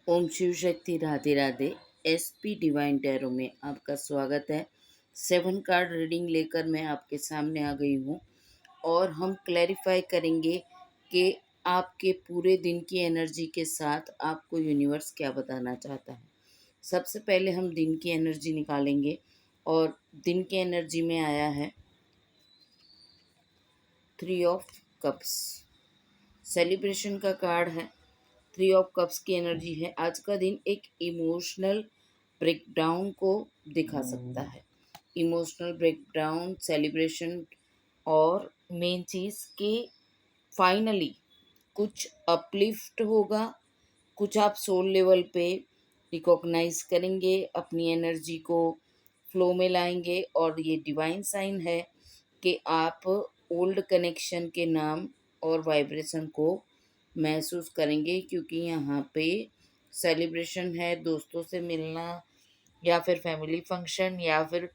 Om Shiv Shakti Radhe Radhe. SP divine tarot में आपका स्वागत है। 7 कार्ड रीडिंग लेकर मैं आपके सामने आ गई हूँ और हम क्लैरिफाई करेंगे कि आपके पूरे दिन की एनर्जी के साथ आपको यूनिवर्स क्या बताना चाहता है। सबसे पहले हम दिन की एनर्जी निकालेंगे और दिन की एनर्जी में आया है 3 ऑफ कप्स। सेलिब्रेशन का कार्ड है। 3 ऑफ कप्स की एनर्जी है। आज का दिन एक इमोशनल ब्रेकडाउन को दिखा सकता है। इमोशनल ब्रेकडाउन, सेलिब्रेशन और मेन चीज़ कि फाइनली कुछ अपलिफ्ट होगा। कुछ आप सोल लेवल पे रिकॉग्नाइज करेंगे, अपनी एनर्जी को फ्लो में लाएंगे और ये डिवाइन साइन है कि आप ओल्ड कनेक्शन के नाम और वाइब्रेशन को महसूस करेंगे, क्योंकि यहाँ पे सेलिब्रेशन है, दोस्तों से मिलना या फिर फैमिली फंक्शन या फिर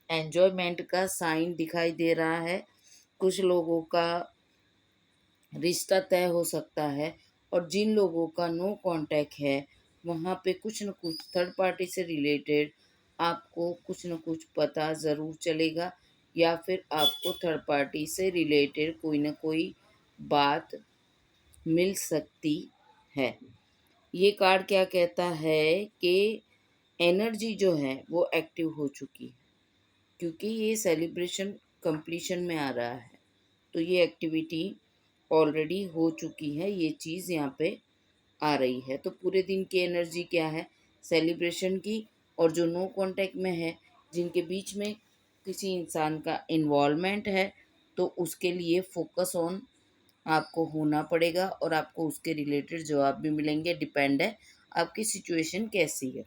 एन्जॉयमेंट का साइन दिखाई दे रहा है। कुछ लोगों का रिश्ता तय हो सकता है और जिन लोगों का नो कांटेक्ट है वहाँ पे कुछ न कुछ थर्ड पार्टी से रिलेटेड आपको कुछ न कुछ पता ज़रूर चलेगा या फिर आपको थर्ड पार्टी से रिलेटेड कोई ना कोई बात मिल सकती है। ये कार्ड क्या कहता है कि एनर्जी जो है वो एक्टिव हो चुकी है, क्योंकि ये सेलिब्रेशन कंप्लीशन में आ रहा है तो ये एक्टिविटी ऑलरेडी हो चुकी है। ये चीज़ यहाँ पे आ रही है। तो पूरे दिन की एनर्जी क्या है सेलिब्रेशन की, और जो नो कांटेक्ट में है, जिनके बीच में किसी इंसान का इन्वॉल्वमेंट है, तो उसके लिए फोकस ऑन आपको होना पड़ेगा और आपको उसके रिलेटेड जवाब भी मिलेंगे। डिपेंड है आपकी सिचुएशन कैसी है।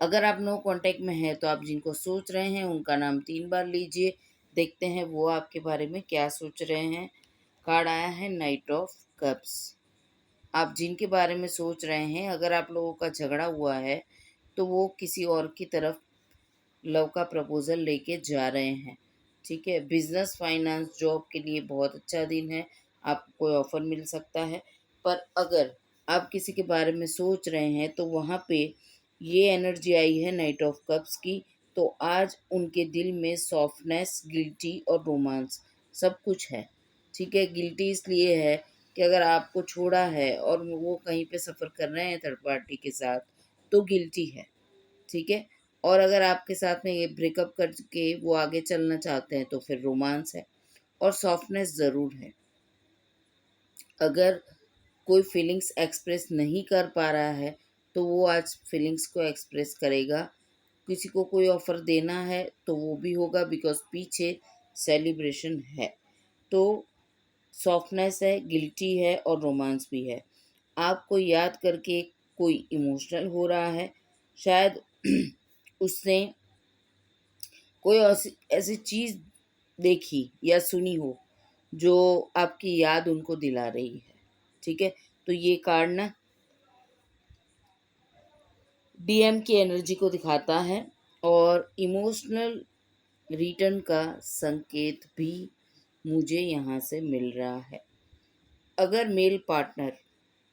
अगर आप नो कांटेक्ट में हैं तो आप जिनको सोच रहे हैं उनका नाम 3 बार लीजिए। देखते हैं वो आपके बारे में क्या सोच रहे हैं। कार्ड आया है नाइट ऑफ कप्स। आप जिनके बारे में सोच रहे हैं, अगर आप लोगों का झगड़ा हुआ है तो वो किसी और की तरफ लव का प्रपोजल लेके जा रहे हैं। ठीक है, बिजनेस, फाइनेंस, जॉब के लिए बहुत अच्छा दिन है। आपको कोई ऑफर मिल सकता है। पर अगर आप किसी के बारे में सोच रहे हैं तो वहाँ पे ये एनर्जी आई है नाइट ऑफ कप्स की। तो आज उनके दिल में सॉफ्टनेस, गिल्टी और रोमांस सब कुछ है। ठीक है, गिल्टी इसलिए है कि अगर आपको छोड़ा है और वो कहीं पे सफ़र कर रहे हैं थर्ड पार्टी के साथ तो गिल्टी है। ठीक है, और अगर आपके साथ में ये ब्रेकअप करके वो आगे चलना चाहते हैं तो फिर रोमांस है और सॉफ्टनेस ज़रूर है। अगर कोई फीलिंग्स एक्सप्रेस नहीं कर पा रहा है तो वो आज फीलिंग्स को एक्सप्रेस करेगा। किसी को कोई ऑफ़र देना है तो वो भी होगा, बिकॉज़ पीछे सेलिब्रेशन है। तो सॉफ्टनेस है, गिल्टी है और रोमांस भी है। आपको याद करके कोई इमोशनल हो रहा है। शायद उसने कोई ऐसी ऐसी चीज़ देखी या सुनी हो जो आपकी याद उनको दिला रही है। ठीक है, तो ये कार्ड ना डीएम की एनर्जी को दिखाता है और इमोशनल रिटर्न का संकेत भी मुझे यहाँ से मिल रहा है। अगर मेल पार्टनर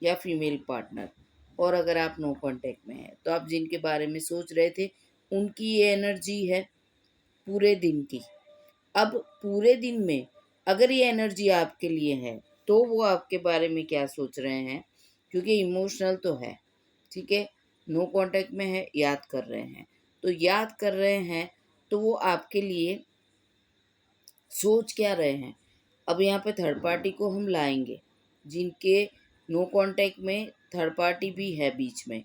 या फीमेल पार्टनर और अगर आप नो कांटेक्ट में हैं तो आप जिनके बारे में सोच रहे थे उनकी ये एनर्जी है पूरे दिन की। अब पूरे दिन में अगर ये एनर्जी आपके लिए है तो वो आपके बारे में क्या सोच रहे हैं, क्योंकि इमोशनल तो है। ठीक है, नो कांटेक्ट में है, याद कर रहे हैं। तो याद कर रहे हैं तो वो आपके लिए सोच क्या रहे हैं। अब यहाँ पे थर्ड पार्टी को हम लाएंगे, जिनके नो कांटेक्ट में थर्ड पार्टी भी है बीच में।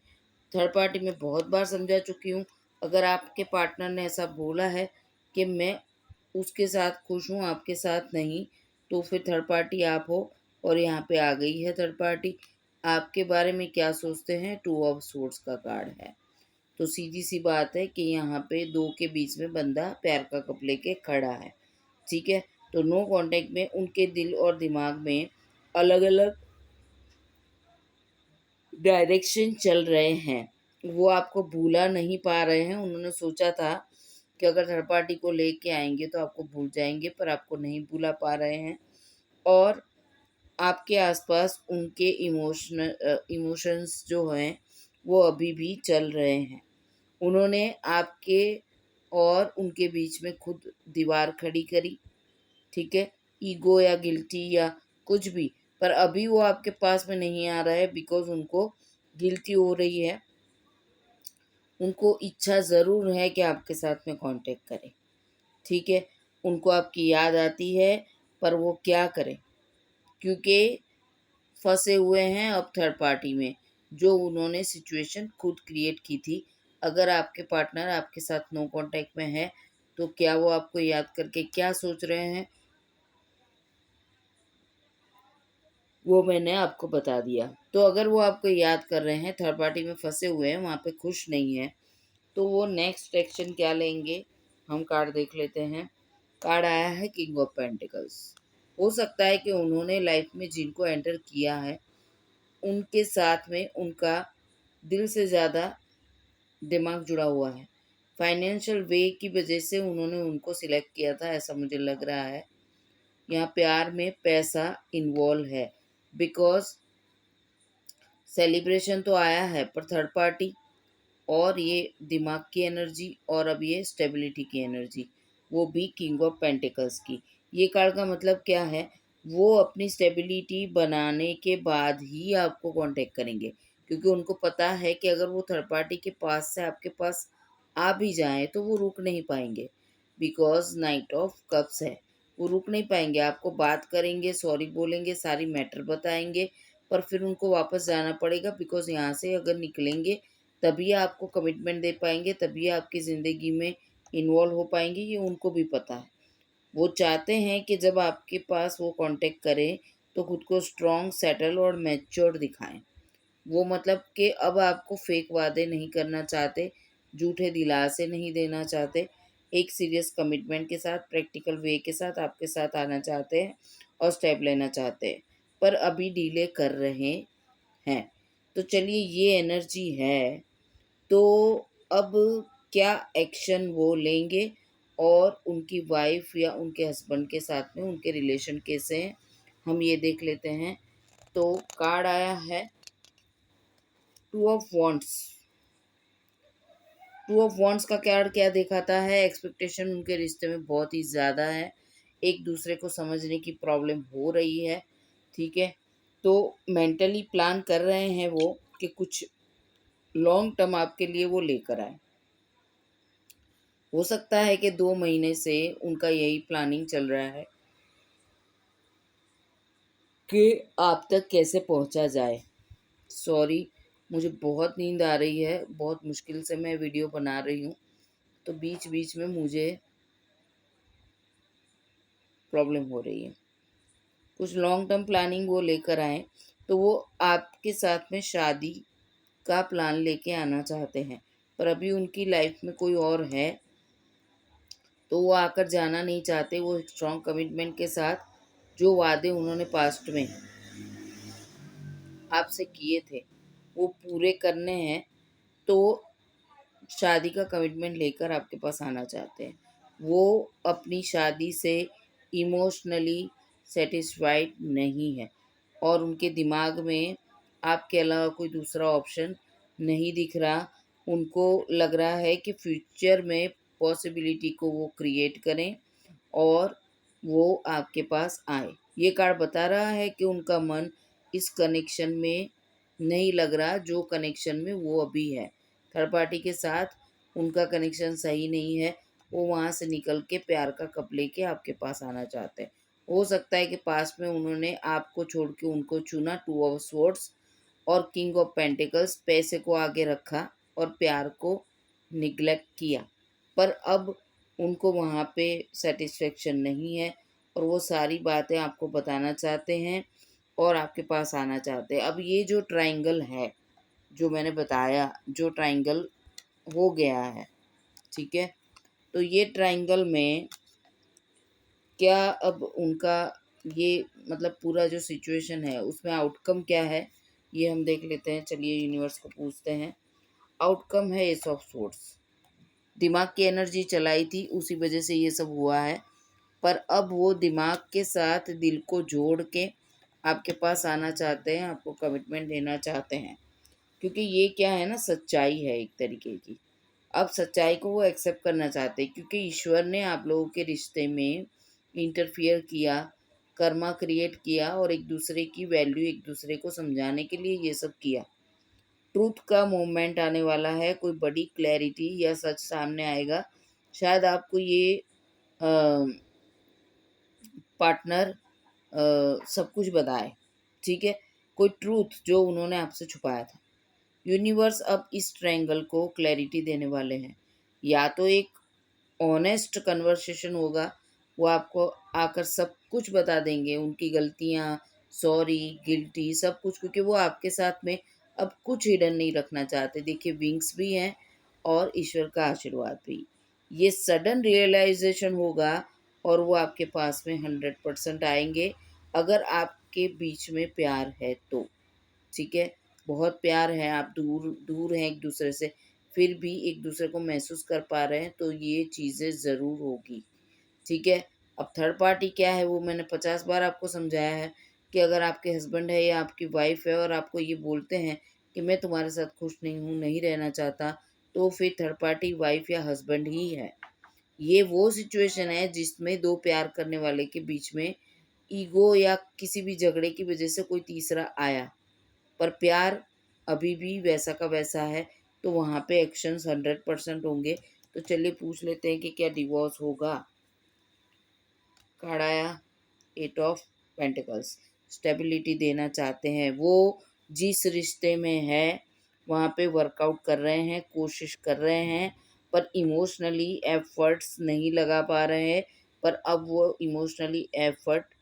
थर्ड पार्टी में बहुत बार समझा चुकी हूँ। अगर आपके पार्टनर ने ऐसा बोला है कि मैं उसके साथ खुश हूँ, आपके साथ नहीं, तो फिर थर्ड पार्टी आप हो। और यहाँ पे आ गई है थर्ड पार्टी। आपके बारे में क्या सोचते हैं, 2 ऑफ सोर्ड्स का कार्ड है। तो सीधी सी बात है कि यहाँ पे दो के बीच में बंदा प्यार का कप लेके खड़ा है। ठीक है, तो नो कांटेक्ट में उनके दिल और दिमाग में अलग अलग डायरेक्शन चल रहे हैं। वो आपको भूला नहीं पा रहे हैं। उन्होंने सोचा था कि अगर थर्ड पार्टी को लेके आएंगे तो आपको भूल जाएंगे, पर आपको नहीं भूला पा रहे हैं। और आपके आसपास उनके इमोशंस जो हैं वो अभी भी चल रहे हैं। उन्होंने आपके और उनके बीच में खुद दीवार खड़ी करी, ठीक है, ईगो या गिल्टी या कुछ भी, पर अभी वो आपके पास में नहीं आ रहा है बिकॉज उनको गिल्टी हो रही है। उनको इच्छा ज़रूर है कि आपके साथ में कांटेक्ट करें, ठीक है, उनको आपकी याद आती है, पर वो क्या करें, क्योंकि फंसे हुए हैं अब थर्ड पार्टी में, जो उन्होंने सिचुएशन खुद क्रिएट की थी। अगर आपके पार्टनर आपके साथ नो कांटेक्ट में है तो क्या वो आपको याद करके क्या सोच रहे हैं, वो मैंने आपको बता दिया। तो अगर वो आपको याद कर रहे हैं, थर्ड पार्टी में फंसे हुए हैं, वहाँ पे खुश नहीं है, तो वो नेक्स्ट एक्शन क्या लेंगे, हम कार्ड देख लेते हैं। कार्ड आया है किंग ऑफ पेंटिकल्स। हो सकता है कि उन्होंने लाइफ में जिनको एंटर किया है उनके साथ में उनका दिल से ज़्यादा दिमाग जुड़ा हुआ है। फाइनेंशियल वे की वजह से उन्होंने उनको सिलेक्ट किया था, ऐसा मुझे लग रहा है। यहाँ प्यार में पैसा इन्वॉल्व है, बिकॉज सेलिब्रेशन तो आया है पर थर्ड पार्टी, और ये दिमाग की एनर्जी, और अब ये स्टेबिलिटी की एनर्जी, वो भी किंग ऑफ पेंटिकल्स की। ये कार्ड का मतलब क्या है, वो अपनी स्टेबिलिटी बनाने के बाद ही आपको कांटेक्ट करेंगे, क्योंकि उनको पता है कि अगर वो थर्ड पार्टी के पास से आपके पास आ भी जाएं तो वो रुक नहीं पाएंगे, बिकॉज नाइट ऑफ कप्स है। वो रुक नहीं पाएंगे, आपको बात करेंगे, सॉरी बोलेंगे, सारी मैटर बताएंगे, पर फिर उनको वापस जाना पड़ेगा, बिकॉज यहाँ से अगर निकलेंगे तभी आपको कमिटमेंट दे पाएंगे, तभी आपकी ज़िंदगी में इन्वॉल्व हो पाएंगे, ये उनको भी पता है। वो चाहते हैं कि जब आपके पास वो कांटेक्ट करें तो खुद को स्ट्रॉन्ग, सेटल और मैच्योर दिखाएं। वो मतलब कि अब आपको फेक वादे नहीं करना चाहते, झूठे दिलासे नहीं देना चाहते, एक सीरियस कमिटमेंट के साथ, प्रैक्टिकल वे के साथ आपके साथ आना चाहते हैं और स्टेप लेना चाहते हैं, पर अभी डिले कर रहे हैं। तो चलिए, ये एनर्जी है। तो अब क्या एक्शन वो लेंगे, और उनकी वाइफ या उनके हस्बैंड के साथ में उनके रिलेशन कैसे हैं, हम ये देख लेते हैं। तो कार्ड आया है two of wants. Two of wants का कार्ड क्या दिखाता है, एक्सपेक्टेशन उनके रिश्ते में बहुत ही ज़्यादा है, एक दूसरे को समझने की प्रॉब्लम हो रही है, ठीक है। तो मेंटली प्लान कर रहे हैं वो कि कुछ लॉन्ग टर्म आपके लिए वो लेकर आए। हो सकता है कि 2 महीने से उनका यही प्लानिंग चल रहा है कि आप तक कैसे पहुंचा जाए। सॉरी, मुझे बहुत नींद आ रही है, बहुत मुश्किल से मैं वीडियो बना रही हूँ, तो बीच बीच में मुझे प्रॉब्लम हो रही है। कुछ लॉन्ग टर्म प्लानिंग वो लेकर आए, तो वो आपके साथ में शादी का प्लान लेके आना चाहते हैं, पर अभी उनकी लाइफ में कोई और है, तो वो आकर जाना नहीं चाहते। वो एक स्ट्रॉन्ग कमिटमेंट के साथ जो वादे उन्होंने पास्ट में आपसे किए थे वो पूरे करने हैं, तो शादी का कमिटमेंट लेकर आपके पास आना चाहते हैं। वो अपनी शादी से इमोशनली सेटिस्फाइड नहीं है, और उनके दिमाग में आपके अलावा कोई दूसरा ऑप्शन नहीं दिख रहा। उनको लग रहा है कि फ्यूचर में पॉसिबिलिटी को वो क्रिएट करें और वो आपके पास आए। ये कार्ड बता रहा है कि उनका मन इस कनेक्शन में नहीं लग रहा जो कनेक्शन में वो अभी है। थर्ड पार्टी के साथ उनका कनेक्शन सही नहीं है, वो वहाँ से निकल के प्यार का कप लेके आपके पास आना चाहते हैं। हो सकता है कि पास में उन्होंने आपको छोड़ के उनको चुना, टू ऑफ स्वॉर्ड्स और किंग ऑफ पेंटिकल्स, पैसे को आगे रखा और प्यार को निग्लेक्ट किया, पर अब उनको वहाँ पे सेटिस्फेक्शन नहीं है, और वो सारी बातें आपको बताना चाहते हैं और आपके पास आना चाहते हैं। अब ये जो ट्रायंगल है, जो मैंने बताया, जो ट्रायंगल हो गया है, ठीक है, तो ये ट्रायंगल में क्या अब उनका ये मतलब पूरा जो सिचुएशन है उसमें आउटकम क्या है, ये हम देख लेते हैं। चलिए यूनिवर्स को पूछते हैं। आउटकम है एस ऑफ सोर्ड्स। दिमाग की एनर्जी चलाई थी, उसी वजह से ये सब हुआ है, पर अब वो दिमाग के साथ दिल को जोड़ के आपके पास आना चाहते हैं, आपको कमिटमेंट देना चाहते हैं, क्योंकि ये क्या है ना, सच्चाई है एक तरीके की। अब सच्चाई को वो एक्सेप्ट करना चाहते हैं, क्योंकि ईश्वर ने आप लोगों के रिश्ते में इंटरफियर किया, कर्मा क्रिएट किया और एक दूसरे की वैल्यू एक दूसरे को समझाने के लिए ये सब किया। ट्रूथ का मोमेंट आने वाला है, कोई बड़ी क्लैरिटी या सच सामने आएगा। शायद आपको ये पार्टनर सब कुछ बताए, ठीक है, कोई ट्रूथ जो उन्होंने आपसे छुपाया था। यूनिवर्स अब इस ट्रायंगल को क्लैरिटी देने वाले हैं। या तो एक ऑनेस्ट कन्वर्सेशन होगा, वो आपको आकर सब कुछ बता देंगे, उनकी गलतियाँ, सॉरी, गिल्टी, सब कुछ, क्योंकि वो आपके साथ में अब कुछ हिडन नहीं रखना चाहते। देखिए, विंग्स भी हैं और ईश्वर का आशीर्वाद भी। ये सडन रियलाइजेशन होगा और वो आपके पास में 100% आएंगे, अगर आपके बीच में प्यार है तो, ठीक है। बहुत प्यार है, आप दूर दूर हैं एक दूसरे से, फिर भी एक दूसरे को महसूस कर पा रहे हैं, तो ये चीज़ें ज़रूर होगी, ठीक है। अब थर्ड पार्टी क्या है, वो मैंने 50 बार आपको समझाया है कि अगर आपके हस्बैंड है या आपकी वाइफ है और आपको ये बोलते हैं कि मैं तुम्हारे साथ खुश नहीं हूँ, नहीं रहना चाहता, तो फिर थर्ड पार्टी वाइफ या हस्बैंड ही है। ये वो सिचुएशन है जिसमें दो प्यार करने वाले के बीच में ईगो या किसी भी झगड़े की वजह से कोई तीसरा आया, पर प्यार अभी भी वैसा का वैसा है, तो वहाँ पे एक्शंस 100% होंगे। तो चलिए पूछ लेते हैं कि क्या डिवोर्स होगा। कार्ड आया, 8 ऑफ पेंटिकल्स। स्टेबिलिटी देना चाहते हैं वो, जिस रिश्ते में है वहाँ पे वर्कआउट कर रहे हैं, कोशिश कर रहे हैं, पर इमोशनली एफर्ट्स नहीं लगा पा रहे हैं, पर अब वो इमोशनली एफर्ट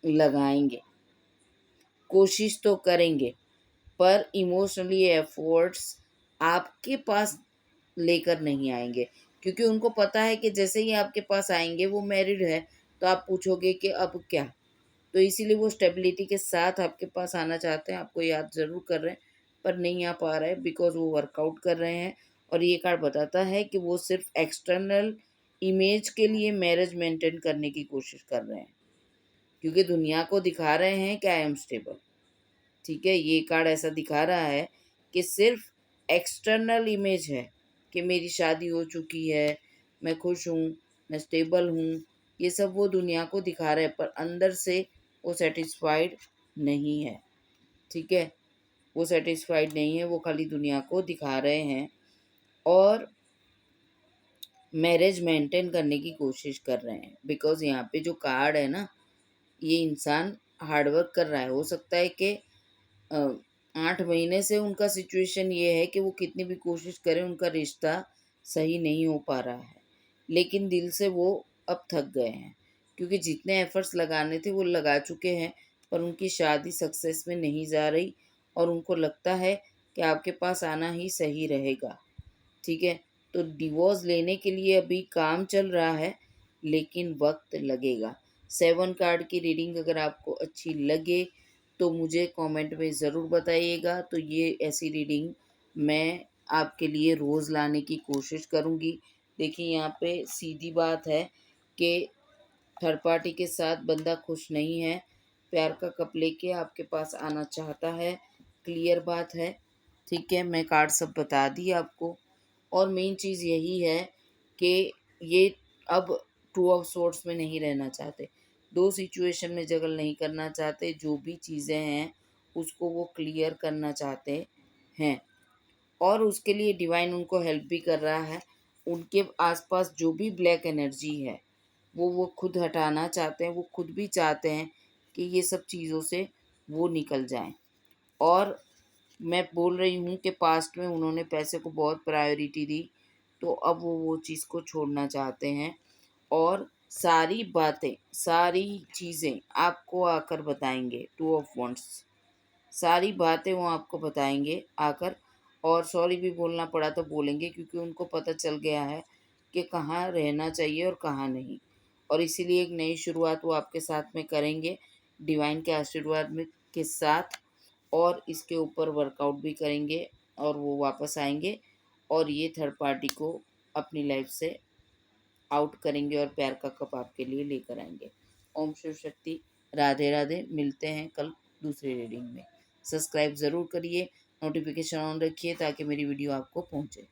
लगाएंगे, कोशिश तो करेंगे, पर इमोशनली एफर्ट्स आपके पास लेकर नहीं आएंगे, क्योंकि उनको पता है कि जैसे ही आपके पास आएंगे, वो मैरिड है, तो आप पूछोगे कि अब क्या। तो इसीलिए वो स्टेबिलिटी के साथ आपके पास आना चाहते हैं, आपको याद ज़रूर कर रहे हैं, पर नहीं आ पा रहे हैं, बिकॉज वो वर्कआउट कर रहे हैं। और ये कार्ड बताता है कि वो सिर्फ एक्सटर्नल इमेज के लिए मैरिज मेंटेन करने की कोशिश कर रहे हैं, क्योंकि दुनिया को दिखा रहे हैं कि आई एम स्टेबल, ठीक है। ये कार्ड ऐसा दिखा रहा है कि सिर्फ एक्सटर्नल इमेज है कि मेरी शादी हो चुकी है, मैं खुश हूँ, मैं स्टेबल हूँ, ये सब वो दुनिया को दिखा रहे हैं, पर अंदर से वो सेटिस्फाइड नहीं है, ठीक है। वो सेटिस्फाइड नहीं है, वो खाली दुनिया को दिखा रहे हैं और मैरिज मेंटेन करने की कोशिश कर रहे हैं। बिकॉज यहाँ पे जो कार्ड है ना, ये इंसान हार्डवर्क कर रहा है। हो सकता है कि 8 महीने से उनका सिचुएशन ये है कि वो कितनी भी कोशिश करें, उनका रिश्ता सही नहीं हो पा रहा है, लेकिन दिल से वो अब थक गए हैं, क्योंकि जितने एफर्ट्स लगाने थे वो लगा चुके हैं, पर उनकी शादी सक्सेस में नहीं जा रही, और उनको लगता है कि आपके पास आना ही सही रहेगा, ठीक है। तो डिवोर्स लेने के लिए अभी काम चल रहा है, लेकिन वक्त लगेगा। 7 कार्ड की रीडिंग अगर आपको अच्छी लगे तो मुझे कमेंट में ज़रूर बताइएगा। तो ये ऐसी रीडिंग मैं आपके लिए रोज़ लाने की कोशिश करूँगी। देखिए, यहाँ पे सीधी बात है कि थर्ड पार्टी के साथ बंदा खुश नहीं है, प्यार का कप लेके आपके पास आना चाहता है, क्लियर बात है, ठीक है। मैं कार्ड सब बता दी आपको, और मेन चीज़ यही है कि ये अब 2 ऑफ सोर्ड्स में नहीं रहना चाहते, दो सिचुएशन में जगल नहीं करना चाहते, जो भी चीज़ें हैं उसको वो क्लियर करना चाहते हैं, और उसके लिए डिवाइन उनको हेल्प भी कर रहा है। उनके आसपास जो भी ब्लैक एनर्जी है वो खुद हटाना चाहते हैं, वो खुद भी चाहते हैं कि ये सब चीज़ों से वो निकल जाएं। और मैं बोल रही हूँ कि पास्ट में उन्होंने पैसे को बहुत प्रायोरिटी दी, तो अब वो चीज़ को छोड़ना चाहते हैं, और सारी बातें, सारी चीज़ें आपको आकर बताएंगे। 2 ऑफ वॉन्ड्स, सारी बातें वो आपको बताएंगे आकर, और सॉरी भी बोलना पड़ा तो बोलेंगे, क्योंकि उनको पता चल गया है कि कहाँ रहना चाहिए और कहाँ नहीं, और इसीलिए एक नई शुरुआत वो आपके साथ में करेंगे, डिवाइन के आशीर्वाद में के साथ, और इसके ऊपर वर्कआउट भी करेंगे, और वो वापस आएंगे और ये थर्ड पार्टी को अपनी लाइफ से आउट करेंगे और प्यार का कप आपके लिए लेकर आएंगे। ओम शिव शक्ति। राधे राधे, मिलते हैं कल दूसरी रीडिंग में। सब्सक्राइब ज़रूर करिए, नोटिफिकेशन ऑन रखिए ताकि मेरी वीडियो आपको पहुँचे।